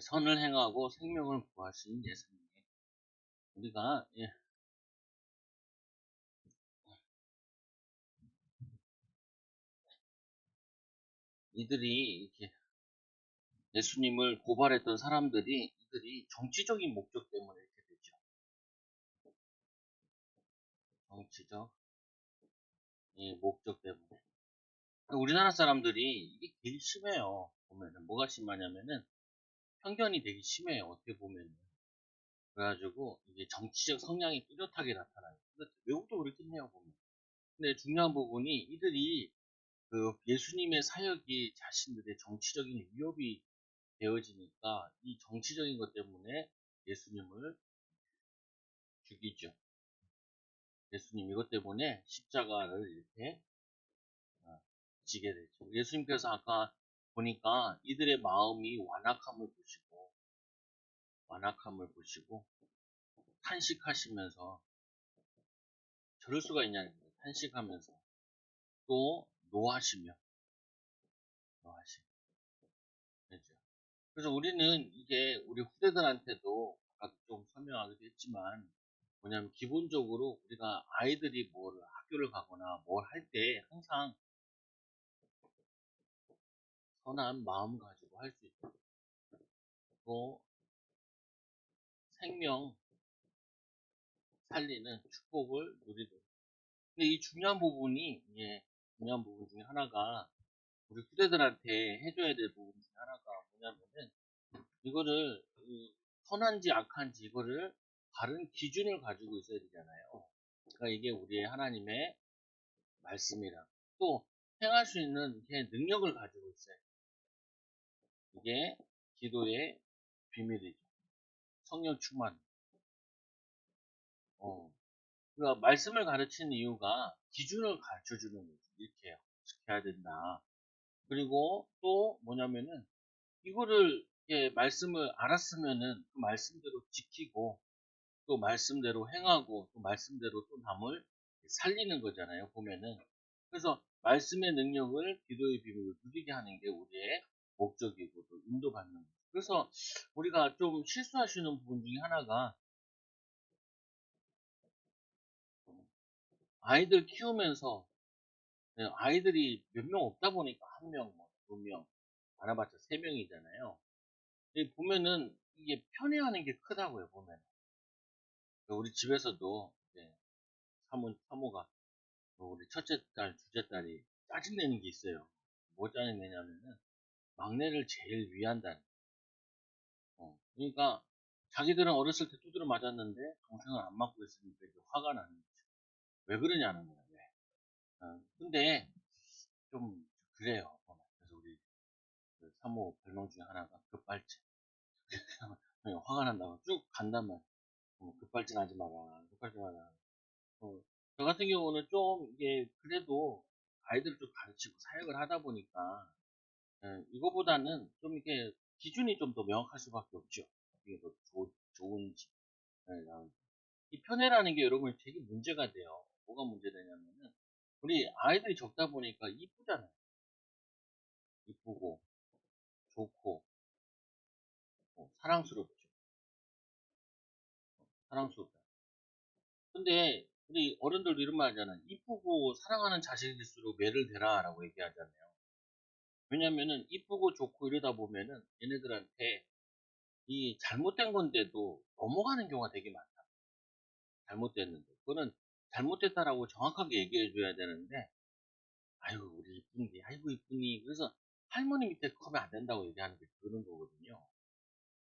선을 행하고 생명을 구하신 예수님. 우리가 이들이 이렇게 예수님을 고발했던 사람들이 이들이 정치적인 목적 때문에 이렇게 되죠. 정치적 목적 때문에. 우리나라 사람들이 이게 되게 심해요. 보면은 뭐가 심하냐면은 편견이 되게 심해요. 어떻게 보면은. 그래가지고 이게 정치적 성향이 뚜렷하게 나타나요. 근데 외국도 그렇긴 해요, 보면. 근데 중요한 부분이 이들이 그 예수님의 사역이 자신들의 정치적인 위협이 되어지니까 이 정치적인 것 때문에 예수님을 죽이죠. 예수님 이것 때문에 십자가를 이렇게 지게 되죠. 예수님께서 아까 보니까 이들의 마음이 완악함을 보시고 탄식하시면서 저럴 수가 있냐는 거예요. 탄식하면서 또 노하시며 그죠. 그래서 우리는 이게 우리 후대들한테도 아까 좀 설명하기도 했지만 뭐냐면 기본적으로 우리가 아이들이 뭘 학교를 가거나 뭘 할 때 항상 선한 마음 가지고 할 수 있고 또 생명 살리는 축복을 누리도록. 근데 이 중요한 부분이 중요한 부분 중에 하나가 우리 후대들한테 해줘야 될 부분 중에 하나가 뭐냐면은 이거를 선한지 악한지 이거를 바른 기준을 가지고 있어야 되잖아요. 그러니까 이게 우리의 하나님의 말씀이라 또 행할 수 있는 능력을 가지고 있어요. 이게 기도의 비밀이죠. 성령 충만. 그러니까 말씀을 가르치는 이유가 기준을 가르쳐 주는 거죠. 이렇게 해야 된다. 그리고 또 뭐냐면은 이거를 말씀을 알았으면은 그 말씀대로 지키고 또 말씀대로 행하고 또 말씀대로 또 남을 살리는 거잖아요. 보면은 그래서 말씀의 능력을 기도의 비밀을 누리게 하는 게 우리의 목적이고 또 인도받는 거죠. 그래서 우리가 좀 실수하시는 부분 중에 하나가 아이들 키우면서 아이들이 몇 명 없다 보니까 한 명, 뭐, 두 명, 많아봤자 세 명이잖아요. 보면은 이게 편애하는 게 크다고요, 보면. 우리 집에서도 사모가 우리 첫째 딸, 둘째 딸이 짜증내는 게 있어요. 뭐 짜증내냐면은 막내를 제일 위한다는. 그러니까 자기들은 어렸을 때 두드려 맞았는데 동생은 안 맞고 있으니까 이제 화가 나는 거죠. 왜 그러냐는 거야. 왜? 근데 좀 그래요. 그래서 우리 그 사모 별명 중에 하나가 급발진. 화가 난다고 쭉 간단 말이야. 급발진 하지 마라. 급발진 하라. 저 같은 경우는 좀 이게 그래도 아이들을 좀 가르치고 사역을 하다 보니까 이거보다는 좀 이게 기준이 좀 더 명확할 수밖에 없죠. 이게 더 좋은지. 이 편애라는 게 여러분 되게 문제가 돼요. 뭐가 문제되냐면은 우리 아이들이 적다 보니까 이쁘잖아요. 이쁘고 좋고 사랑스럽죠. 사랑스럽다. 근데 우리 어른들도 이런 말 하잖아요. 이쁘고 사랑하는 자식일수록 매를 대라라고 얘기하잖아요. 왜냐면은 이쁘고 좋고 이러다 보면은 얘네들한테 이 잘못된 건데도 넘어가는 경우가 되게 많다. 잘못됐는데. 그거는 잘못됐다라고 정확하게 얘기해 줘야 되는데, 아유, 우리 이쁜디, 아이고 이쁘니. 그래서 할머니 밑에 커면 안 된다고 얘기하는 게 그런 거거든요.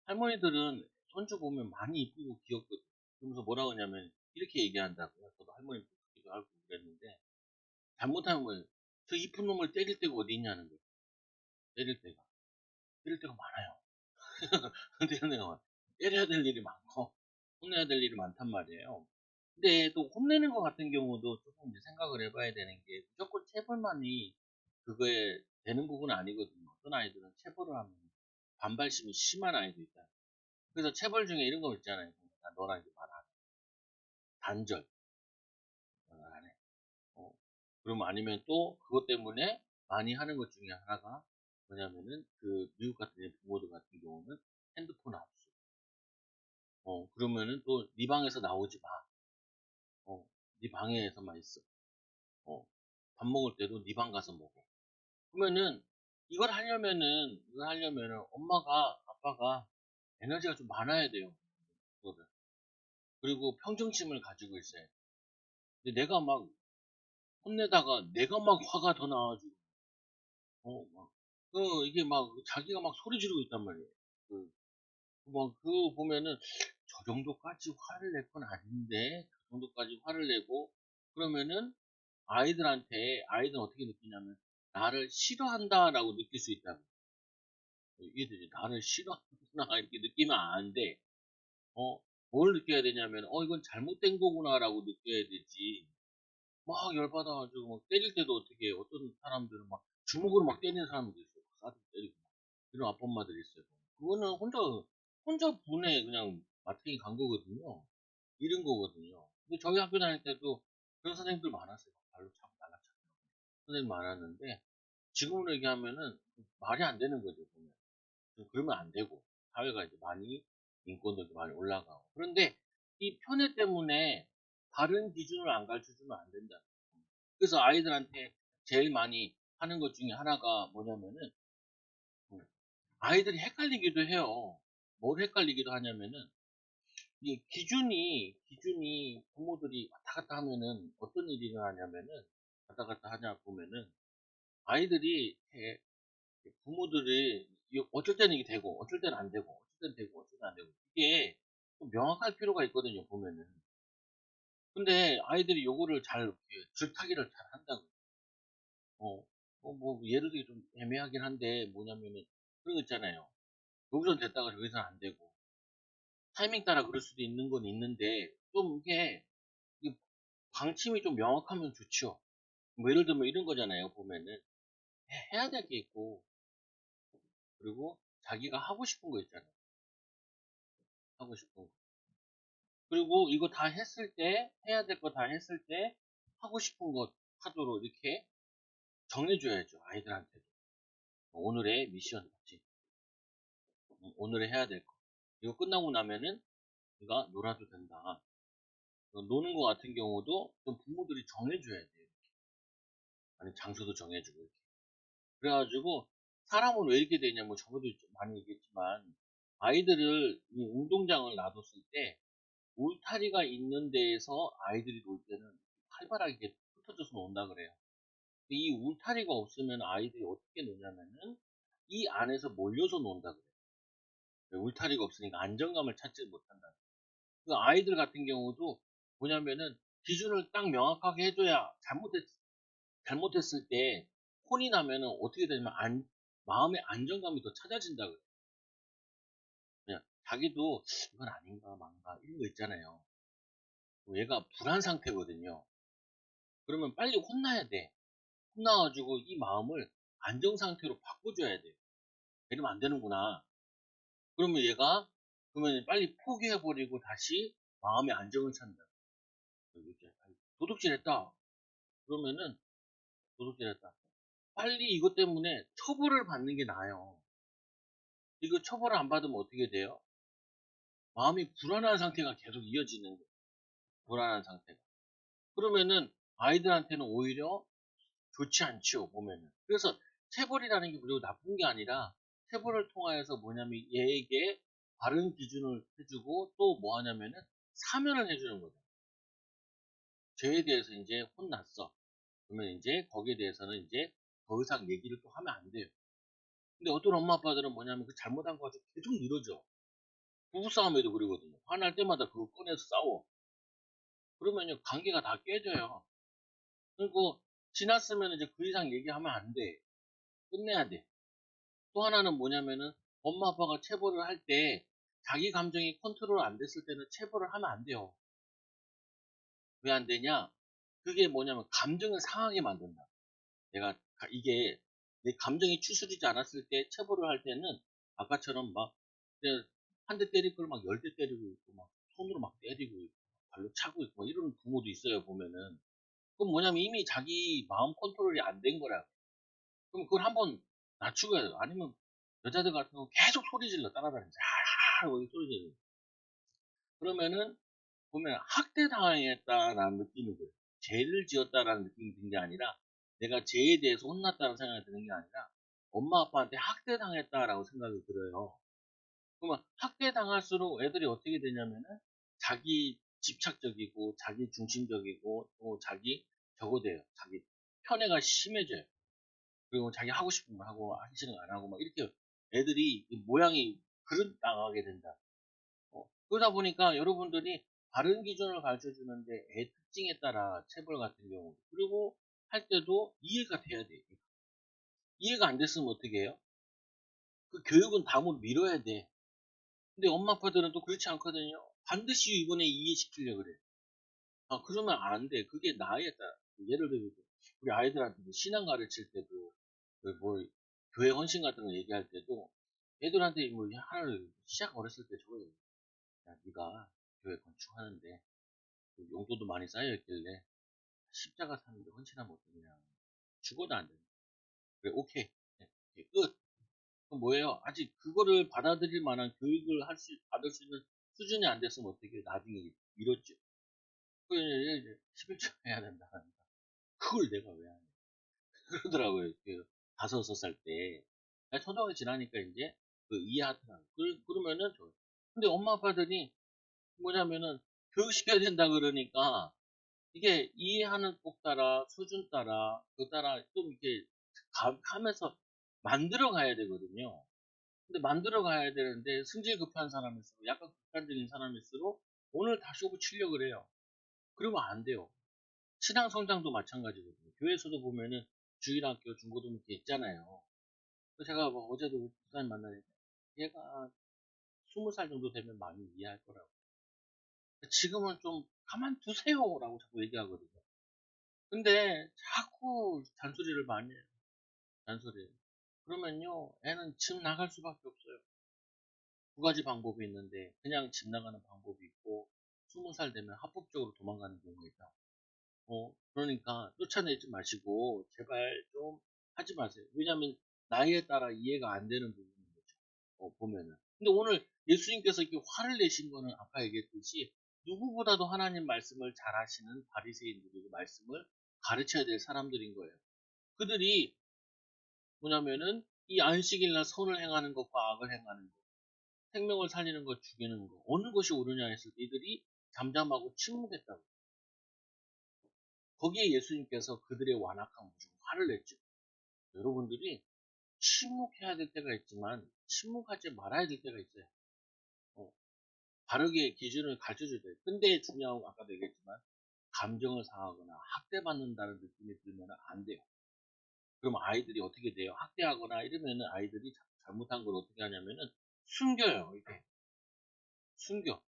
할머니들은 손주 보면 많이 이쁘고 귀엽거든요. 그러면서 뭐라고 하냐면, 이렇게 얘기한다고요. 저도 할머니 듣기도 하고 그랬는데, 잘못하면 뭐예요? 저 이쁜 놈을 때릴 때가 어디 있냐는 거예요. 때릴 때가. 때릴 때가 많아요. 때릴 때가 많아요. 때려야 될 일이 많고, 혼내야 될 일이 많단 말이에요. 근데 또 혼내는 것 같은 경우도 조금 이제 생각을 해봐야 되는 게 무조건 체벌만이 그거에 되는 부분은 아니거든요. 어떤 아이들은 체벌을 하면 반발심이 심한 아이도 있다. 그래서 체벌 중에 이런 거 있잖아요. 너랑 이제 말 안 해. 단절. 안 해. 그러면 아니면 또 그것 때문에 많이 하는 것 중에 하나가 뭐냐면은 그 미국 같은 부모들 같은 경우는 그러면은 또 네 방에서 나오지 마. 네 방에서만 있어. 밥 먹을 때도 네 방 가서 먹어. 그러면은 이걸 하려면은 엄마가 아빠가 에너지가 좀 많아야 돼요. 그거를. 그리고 평정심을 가지고 있어야 돼. 근데 내가 막 혼내다가 내가 막 화가 더 나가지고 막 이게 막 자기가 막 소리 지르고 있단 말이에요. 그거 보면은 저 정도까지 화를 낼 건 아닌데 저 정도까지 화를 내고 그러면은 아이들은 어떻게 느끼냐면 나를 싫어한다라고 느낄 수 있다고. 이해되지? 나를 싫어하구나 이렇게 느끼면 안 돼. 어, 뭘 느껴야 되냐면 이건 잘못된 거구나라고 느껴야 되지. 막 열받아가지고 막 때릴 때도 어떻게 해. 어떤 사람들은 막 주먹으로 막 때리는 사람도 있어요. 아들 때리고 막. 이런 아빠 엄마들이 있어요. 그거는 혼자 분해 그냥 마탱이 간 거거든요. 이런 거거든요. 근데 저희 학교 다닐 때도 그런 선생님들 많았어요. 발로 차고 날라차고 선생님 많았는데 지금으로 얘기하면은 말이 안 되는 거죠. 보면. 그러면 안 되고 사회가 이제 많이 인권도 많이 올라가고 그런데 이 편애 때문에 다른 기준을 안 가르쳐주면 안 된다. 그래서 아이들한테 제일 많이 하는 것 중에 하나가 뭐냐면은 음, 아이들이 헷갈리기도 해요. 뭘 헷갈리기도 하냐면은 이게 기준이 부모들이 왔다 갔다 하면은 어떤 일이 일어나냐면은 왔다 갔다 하냐 보면은 아이들이 부모들이 어쩔 때는 이게 되고 어쩔 때는 안 되고 어쩔 때는 되고 어쩔 때는 안 되고 이게 좀 명확할 필요가 있거든요 보면은. 근데 아이들이 요거를 잘 이렇게 줄타기를 잘 한다고. 뭐 예를 들기 좀 애매하긴 한데 뭐냐면은 그런 거 있잖아요. 여기선 됐다가 저기선 안 되고 타이밍 따라 그럴 수도 있는 건 있는데 좀 이게 방침이 좀 명확하면 좋죠. 뭐 예를 들면 이런 거잖아요 보면은 해야 될 게 있고 그리고 자기가 하고 싶은 거 있잖아요. 하고 싶은 거. 그리고 이거 다 했을 때, 해야 될 거 다 했을 때, 하고 싶은 것 하도록 이렇게 정해줘야죠, 아이들한테도. 오늘의 미션 있지. 오늘의 해야 될 거. 이거 끝나고 나면은, 네가 놀아도 된다. 노는 거 같은 경우도 좀 부모들이 정해줘야 돼요. 아니, 장소도 정해주고, 이렇게. 그래가지고, 사람은 왜 이렇게 되냐, 뭐, 저번도 많이 얘기했지만, 아이들을 이 운동장을 놔뒀을 때, 울타리가 있는 데에서 아이들이 놀 때는 활발하게 흩어져서 논다 그래요. 이 울타리가 없으면 아이들이 어떻게 노냐면은 이 안에서 몰려서 논다 그래요. 울타리가 없으니까 안정감을 찾지 못한다. 그 아이들 같은 경우도 뭐냐면은 기준을 딱 명확하게 해줘야 잘못했을 때 혼이 나면은 어떻게 되냐면 마음의 안정감이 더 찾아진다 그래요. 그냥 자기도 이건 아닌가 망가 이런 거 있잖아요. 얘가 불안 상태거든요. 그러면 빨리 혼나야 돼. 혼나가지고 이 마음을 안정 상태로 바꿔줘야 돼. 이러면 안 되는구나. 그러면 얘가 그러면 빨리 포기해버리고 다시 마음의 안정을 찾는다. 이렇게 도둑질했다. 그러면은 도둑질했다. 빨리 이것 때문에 처벌을 받는 게 나아요. 이거 처벌을 안 받으면 어떻게 돼요? 마음이 불안한 상태가 계속 이어지는 거예요. 불안한 상태가. 그러면은 아이들한테는 오히려 좋지 않죠, 보면은. 그래서 체벌이라는 게 그리고 나쁜 게 아니라 체벌을 통하여서 뭐냐면 얘에게 바른 기준을 해주고 또 뭐 하냐면은 사면을 해주는 거죠. 죄에 대해서 이제 혼났어. 그러면 이제 거기에 대해서는 이제 더 이상 얘기를 또 하면 안 돼요. 근데 어떤 엄마 아빠들은 뭐냐면 그 잘못한 거 가지고 계속 늘어져. 부부싸움에도 그러거든요. 화날 때마다 그거 꺼내서 싸워. 그러면요 관계가 다 깨져요. 그리고 지났으면 이제 그 이상 얘기하면 안 돼. 끝내야 돼. 또 하나는 뭐냐면은 엄마 아빠가 체벌을 할 때 자기 감정이 컨트롤 안 됐을 때는 체벌을 하면 안 돼요. 왜 안 되냐? 그게 뭐냐면 감정을 상하게 만든다. 내가 이게 내 감정이 추스리지 않았을 때 체벌을 할 때는 아까처럼 막 한 대 때릴 걸 막 10대 때리고 있고 막 손으로 막 때리고 있고 발로 차고 있고 막 이런 부모도 있어요 보면은. 그럼 뭐냐면 이미 자기 마음 컨트롤이 안 된 거라. 그럼 그걸 한번 낮추고 해야 돼요. 아니면 여자들 같은 경우 계속 소리 질러 따라다니면서 하고 소리 질러. 그러면은 보면 학대당했다라는 느낌이 들어요. 죄를 지었다라는 느낌이 드는 게 아니라 내가 죄에 대해서 혼났다는 생각이 드는 게 아니라 엄마 아빠한테 학대당했다라고 생각이 들어요. 그러면 학대당할수록 애들이 어떻게 되냐면은 자기 집착적이고 자기 중심적이고 또 자기 저거 돼요. 자기 편애가 심해져요. 그리고 자기 하고 싶은 거 하고 하기 싫은 거 안 하고 막 이렇게 애들이 모양이 그릇 나가게 된다. 그러다 보니까 여러분들이 바른 기준을 가르쳐 주는데 애 특징에 따라 체벌 같은 경우 그리고 할 때도 이해가 돼야 돼요. 이해가 안 됐으면 어떻게 해요? 그 교육은 다음으로 미뤄야 돼. 근데 엄마 아빠들은 또 그렇지 않거든요. 반드시 이번에 이해시키려고 그래. 그러면 안 돼. 그게 나에 따라. 예를 들면 우리 아이들한테 신앙 가르칠 때도 뭐 교회 헌신 같은 거 얘기할 때도 애들한테 뭐 하나를 시작 어렸을 때 저거 야 네가 교회 건축하는데 용도도 많이 쌓여있길래 십자가 사는데 헌신하면 어떠냐. 죽어도 안 돼. 그래 오케이. 네, 오케이. 끝. 그럼 뭐예요? 아직 그거를 받아들일 만한 교육을 받을 수 있는 수준이 안 됐으면 어떻게 나중에 이렇죠. 그 11조 해야 된다. 그걸 내가 왜 하냐. 그러더라고요. 그 5-6살 때. 초등학교 지나니까 이제 그 이해하더라고요. 그러면은 좋아요. 근데 엄마 아빠들이 뭐냐면은 교육시켜야 된다 그러니까 이게 이해하는 꼭 따라 수준 따라 그 따라 좀 이렇게 하면서 만들어 가야 되거든요. 근데 만들어 가야 되는데 승질 급한 사람일수록 약간 극단적인 사람일수록 오늘 다 쇼부 치려고 그래요. 그러면 안 돼요. 신앙 성장도 마찬가지거든요. 교회에서도 보면은 주일학교, 중고등학교 있잖아요. 그래서 제가 뭐 어제도 목사님 만나니까 얘가 20살 정도 되면 많이 이해할 거라고. 지금은 좀 가만 두세요라고 자꾸 얘기하거든요. 근데 자꾸 잔소리를 많이 해요. 잔소리. 그러면요, 애는 집 나갈 수밖에 없어요. 두 가지 방법이 있는데, 그냥 집 나가는 방법이 있고, 20살 되면 합법적으로 도망가는 경우가 있다. 그러니까 쫓아내지 마시고, 제발 좀 하지 마세요. 왜냐면, 나이에 따라 이해가 안 되는 부분인 거죠. 보면은. 근데 오늘 예수님께서 이렇게 화를 내신 거는 아까 얘기했듯이, 누구보다도 하나님 말씀을 잘 하시는 바리새인들이고 말씀을 가르쳐야 될 사람들인 거예요. 그들이 뭐냐면은 이 안식일날 선을 행하는 것과 악을 행하는 것, 생명을 살리는 것, 죽이는 것, 어느 것이 옳으냐 했을 때 이들이 잠잠하고 침묵했다고. 거기에 예수님께서 그들의 완악함을 보시고 화를 냈죠. 여러분들이 침묵해야 될 때가 있지만 침묵하지 말아야 될 때가 있어요. 어, 바르게 기준을 가르쳐줘야 돼요. 근데 중요한 건 아까도 얘기했지만 감정을 상하거나 학대받는다는 느낌이 들면 안 돼요. 그럼 아이들이 어떻게 돼요? 학대하거나 이러면은 아이들이 잘못한 걸 어떻게 하냐면은 숨겨요. 이렇게 숨겨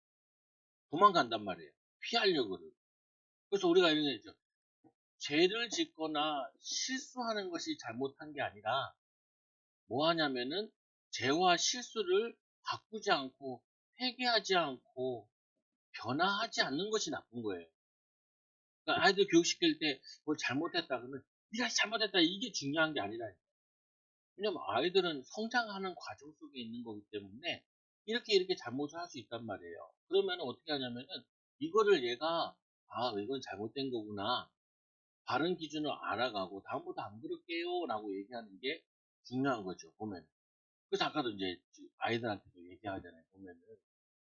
도망간단 말이에요. 피하려고 그래요. 그래서 우리가 이런 얘기죠. 죄를 짓거나 실수하는 것이 잘못한 게 아니라 뭐 하냐면은 죄와 실수를 바꾸지 않고 회개하지 않고 변화하지 않는 것이 나쁜 거예요. 그러니까 아이들 교육시킬 때 뭘 잘못했다 그러면 네가 잘못했다 이게 중요한 게 아니라 왜냐면 아이들은 성장하는 과정 속에 있는 거기 때문에 이렇게 잘못을 할 수 있단 말이에요. 그러면 어떻게 하냐면은 이거를 얘가 이건 잘못된 거구나. 바른 기준을 알아가고 다음부터 안 그럴게요 라고 얘기하는 게 중요한 거죠. 보면. 그래서 아까도 이제 아이들한테도 얘기하잖아요. 보면은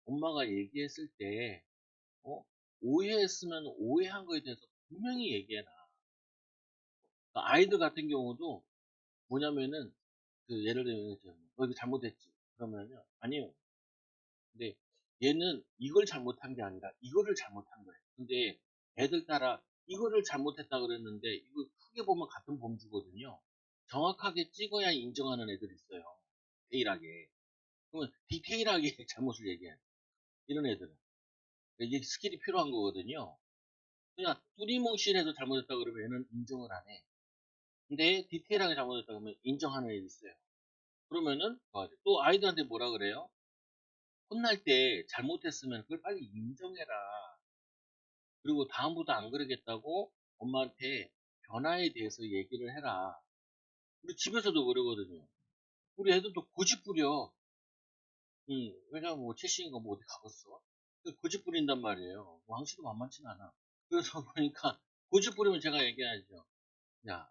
엄마가 얘기했을 때 오해했으면 오해한 거에 대해서 분명히 얘기해라. 그러니까 아이들 같은 경우도 뭐냐면은 예를 들면 이거 잘못했지. 그러면요. 아니요. 근데 얘는 이걸 잘못한 게 아니라 이거를 잘못한 거예요. 근데 애들 따라 이거를 잘못했다 그랬는데 이거 크게 보면 같은 범주거든요. 정확하게 찍어야 인정하는 애들이 있어요. 디테일하게. 그러면 디테일하게 잘못을 얘기해요. 이런 애들은. 이게 스킬이 필요한 거거든요. 그냥 뚜리뭉실해도 잘못했다 그러면 얘는 인정을 안 해. 근데 디테일하게 잘못했다 그러면 인정하는 애들이 있어요. 그러면은 또 아이들한테 뭐라 그래요? 혼날 때 잘못했으면 그걸 빨리 인정해라. 그리고 다음부터 안 그러겠다고 엄마한테 변화에 대해서 얘기를 해라. 우리 집에서도 그러거든요. 우리 애들도 고집 부려. 왜냐면 뭐 채식인가 뭐 어디 가봤어? 고집 부린단 말이에요. 왕씨도 만만치는 않아. 그래서 보니까 고집 부리면 제가 얘기하죠. 야,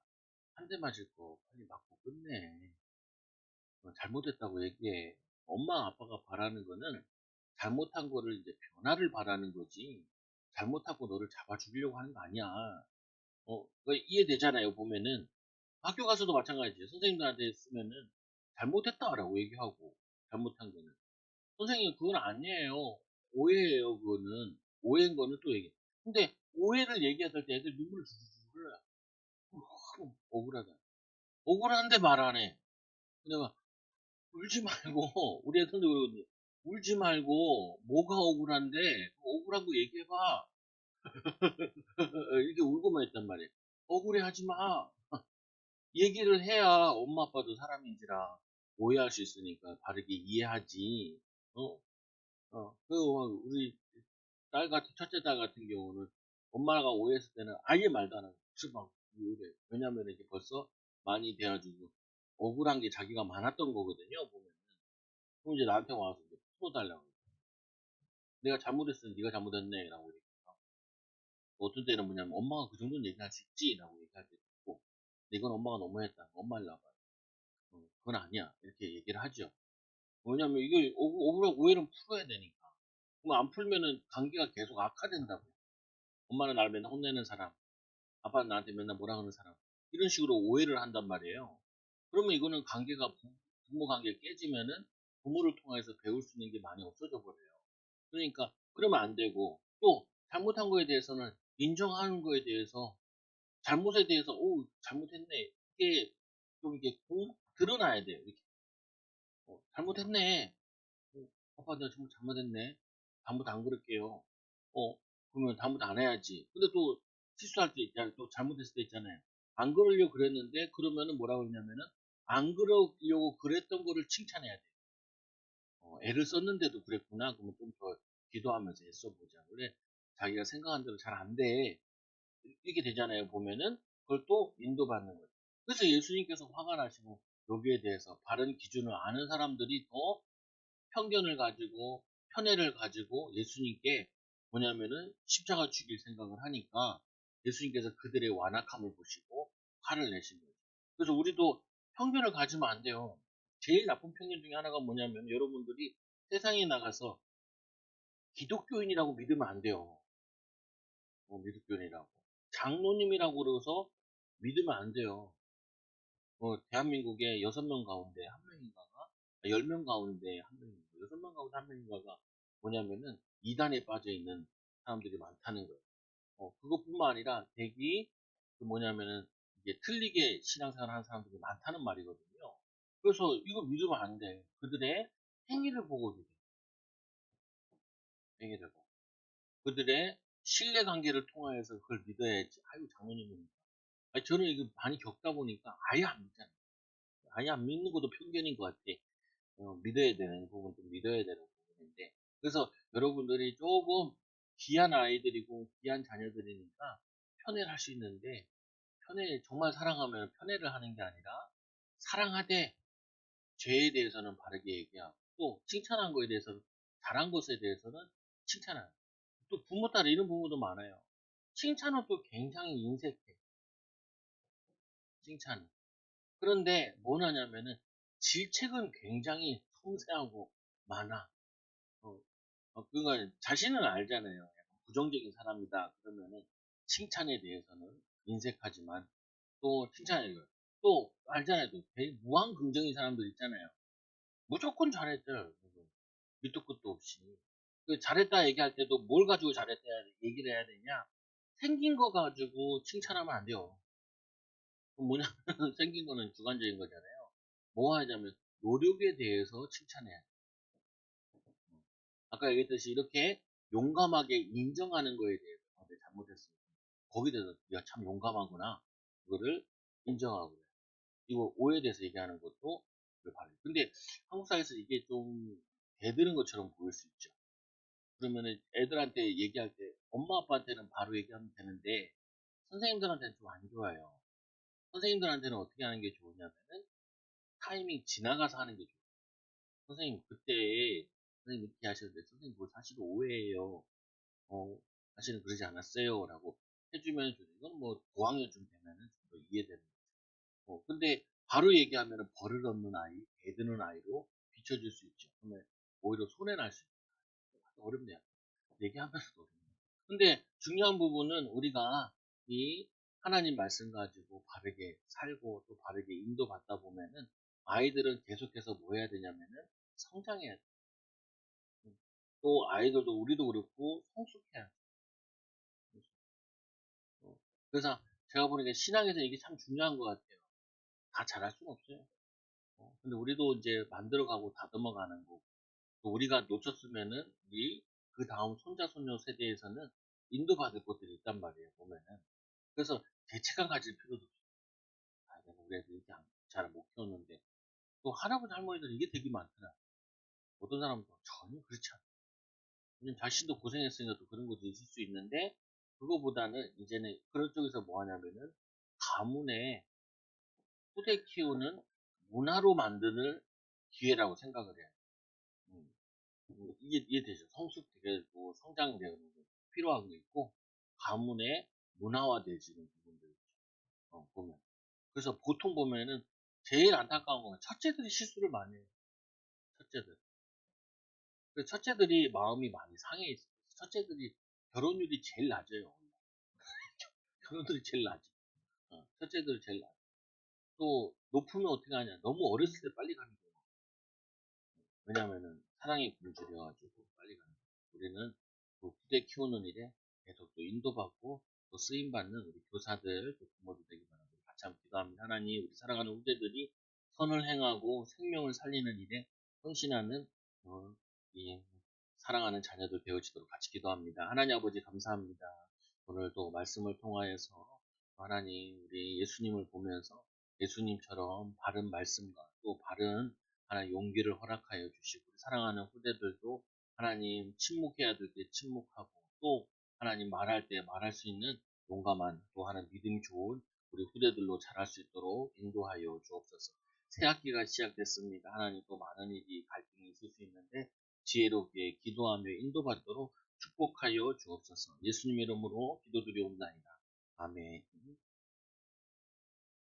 한 대 맞을 거 빨리 맞고 끝내. 잘못했다고 얘기해. 엄마 아빠가 바라는 거는 잘못한 거를 이제 변화를 바라는 거지. 잘못하고 너를 잡아 죽이려고 하는 거 아니야. 이해되잖아요, 보면은. 학교 가서도 마찬가지예요. 선생님들한테 쓰면은 잘못했다라고 얘기하고, 잘못한 거는. 선생님, 그건 아니에요. 오해예요, 그거는. 오해인 거는 또 얘기해. 근데 오해를 얘기할 때 애들 눈물 주르르 흘러요. 억울하다. 억울한데 말 안 해. 근데 막 울지 말고, 우리 애들도 그러거든요. 울지 말고, 뭐가 억울한데, 억울한 거 얘기해봐. 이렇게 울고만 있단 말이에요. 억울해 하지 마. 얘기를 해야 엄마 아빠도 사람인지라 오해할 수 있으니까 바르게 이해하지. 어? 우리 첫째 딸 같은 경우는 엄마가 오해했을 때는 아예 말도 안 하고 무슨 막 이래. 왜냐면 이게 벌써 많이 돼가지고 억울한 게 자기가 많았던 거거든요. 보면. 그럼 이제 나한테 와서 이제 풀어달라고. 내가 잘못했으면 네가 잘못했네라고 얘기해서 어떤 때는 뭐냐면 엄마가 그 정도는 얘기할 수 있지라고 얘기할 때도 있고 근데 이건 엄마가 너무했다. 엄마 일로 와봐. 그건 아니야. 이렇게 얘기를 하죠. 왜냐면 이게 억울한 오해는 풀어야 되니까. 그럼 안 풀면은 관계가 계속 악화된다고. 엄마는 나를 맨날 혼내는 사람, 아빠는 나한테 맨날 뭐라 그러는 사람. 이런 식으로 오해를 한단 말이에요. 그러면 이거는 관계가 부모 관계가 깨지면은 부모를 통해서 배울 수 있는 게 많이 없어져 버려요. 그러니까 그러면 안 되고 또 잘못한 거에 대해서는 인정하는 거에 대해서 잘못에 대해서 오 잘못했네 이게 좀 이게 드러나야 돼요. 이렇게 잘못했네. 아빠 내가 정말 잘못했네. 다음부터 안 그럴게요. 그러면 다음부터 안 해야지. 근데 또 실수할 때 있잖아요. 또 잘못했을 때 있잖아요. 안 그러려고 그랬는데 그러면은 뭐라고 그러냐면은 안 그러려고 그랬던 거를 칭찬해야 돼요. 애를 썼는데도 그랬구나. 그러면 좀 더 기도하면서 애써보자. 그래 자기가 생각한 대로 잘 안 돼. 이렇게 되잖아요. 보면은 그걸 또 인도받는 거예요. 그래서 예수님께서 화가 나시고 여기에 대해서 바른 기준을 아는 사람들이 더 편견을 가지고 편애를 가지고 예수님께 뭐냐면은 십자가 죽일 생각을 하니까 예수님께서 그들의 완악함을 보시고 화를 내신 거죠. 그래서 우리도 편견을 가지면 안 돼요. 제일 나쁜 편견 중에 하나가 뭐냐면 여러분들이 세상에 나가서 기독교인이라고 믿으면 안 돼요. 기독교인이라고. 장로님이라고 그러고서 믿으면 안 돼요. 대한민국에 6명 가운데 한 명인가가, 10명 가운데 한 명인가, 6명 가운데 한 명인가가 뭐냐면은 이단에 빠져 있는 사람들이 많다는 거예요. 그것뿐만 아니라 대기 그 뭐냐면은 이게 틀리게 신앙생활 하는 사람들이 많다는 말이거든요. 그래서 이거 믿으면 안 돼. 그들의 행위를 보고 믿어. 행위를 보고. 그들의 신뢰관계를 통하여서 그걸 믿어야지. 아유, 장로님은. 아니, 저는 이거 많이 겪다 보니까 아예 안 믿잖아요. 아예 안 믿는 것도 편견인 것 같아. 믿어야 되는 부분도 믿어야 되는 부분인데. 그래서 여러분들이 조금 귀한 아이들이고 귀한 자녀들이니까 편애를 할 수 있는데 편애 정말 사랑하면 편애를 하는 게 아니라 사랑하되 죄에 대해서는 바르게 얘기하고 또 칭찬한 거에 대해서는 잘한 것에 대해서는 칭찬하고 또 부모 따라 이런 부모도 많아요. 칭찬은 또 굉장히 인색해. 칭찬은. 그런데 뭐냐면은 질책은 굉장히 섬세하고 많아. 어, 그건 자신은 알잖아요. 약간 부정적인 사람이다. 그러면은 칭찬에 대해서는 인색하지만 또 칭찬해요. 또 알잖아요. 또 되게 무한 긍정인 사람들 있잖아요. 무조건 잘했죠. 밑도 끝도 없이. 그 잘했다 얘기할 때도 뭘 가지고 잘했다 얘기를 해야 되냐? 생긴 거 가지고 칭찬하면 안 돼요. 그럼 뭐냐면 생긴 거는 주관적인 거잖아요. 뭐 하자면 노력에 대해서 칭찬해야 돼. 아까 얘기했듯이 이렇게 용감하게 인정하는 거에 대해서 내가 잘못했어. 거기에 대해서 야, 참 용감하구나. 그거를 인정하고 이거 오해에 대해서 얘기하는 것도 바로. 근데 한국 사회에서 이게 좀 대드는 것처럼 보일 수 있죠. 그러면은 애들한테 얘기할 때 엄마 아빠한테는 바로 얘기하면 되는데 선생님들한테는 좀 안 좋아요. 선생님들한테는 어떻게 하는 게 좋으냐면은 타이밍 지나가서 하는 게 좋아요. 선생님 그때 선생님 이렇게 하셨는데 선생님 그거 사실 오해예요. 사실은 그러지 않았어요. 라고 해주면 좋죠. 이건 뭐 고학년쯤 되면은 좀 더 이해되는 거죠. 근데 바로 얘기하면은 버릇없는 아이, 대드는 아이로 비춰질 수 있죠. 그러면 오히려 손해날 수 있죠. 어렵네요. 얘기하면서도 어렵네요. 근데 중요한 부분은 우리가 이 하나님 말씀 가지고 바르게 살고 또 바르게 인도받다 보면은 아이들은 계속해서 뭐 해야 되냐면은 성장해야 돼. 또 아이들도 우리도 그렇고 성숙해야 돼. 어, 그래서 제가 보니까 신앙에서 이게 참 중요한 것 같아요. 다 잘할 수는 없어요. 근데 우리도 이제 만들어가고 다듬어가는 거고, 또 우리가 놓쳤으면은 우리 그 다음 손자 손녀 세대에서는 인도받을 것들이 있단 말이에요. 보면은. 그래서 죄책감 가질 필요도 없어요. 아, 내가 우리 애들 이렇게 잘 못 키웠는데 또 할아버지 할머니들 이게 되게 많더라. 어떤 사람은 전혀 그렇지 않아요. 왜냐면 자신도 고생했으니까 또 그런 것도 있을 수 있는데 그거보다는 이제는 그런 쪽에서 뭐 하냐면은 가문에 후대 키우는 문화로 만드는 기회라고 생각을 해요. 음, 이게 이해되죠? 성숙되고 성장되는 게 필요한 게 있고 가문의 문화화되지는 부분들 있죠. 보면. 그래서 보통 보면은 제일 안타까운 건 첫째들이 실수를 많이 해요. 첫째들. 그 첫째들이 마음이 많이 상해 있어요. 첫째들이 결혼율이 제일 낮아요. 결혼들이 제일 낮아. 첫째들이 제일 낮아. 또 높으면 어떻게 하냐? 너무 어렸을 때 빨리 가는 거예요. 왜냐면은 사랑이 굶주려가지고 빨리 가는 거예요. 우리는 그 후대 키우는 일에 계속 또 인도받고 또 쓰임받는 우리 교사들 또 부모들 되기 바랍니다. 같이 한번 기도합니다. 하나님 우리 사랑하는 후대들이 선을 행하고 생명을 살리는 일에 헌신하는 이 사랑하는 자녀들 되어지도록 같이 기도합니다. 하나님 아버지 감사합니다. 오늘도 말씀을 통하여서 하나님 우리 예수님을 보면서 예수님처럼 바른 말씀과 또 바른 하나님 용기를 허락하여 주시고 우리 사랑하는 후대들도 하나님 침묵해야 될 때 침묵하고 또 하나님 말할 때 말할 수 있는 용감한 또 하나님 믿음이 좋은 우리 후대들로 자랄 수 있도록 인도하여 주옵소서. 새 학기가 시작됐습니다. 하나님 또 많은 일이 갈등이 있을 수 있는데 지혜롭게 기도하며 인도받도록 축복하여 주옵소서. 예수님 이름으로 기도드리옵나이다. 아멘.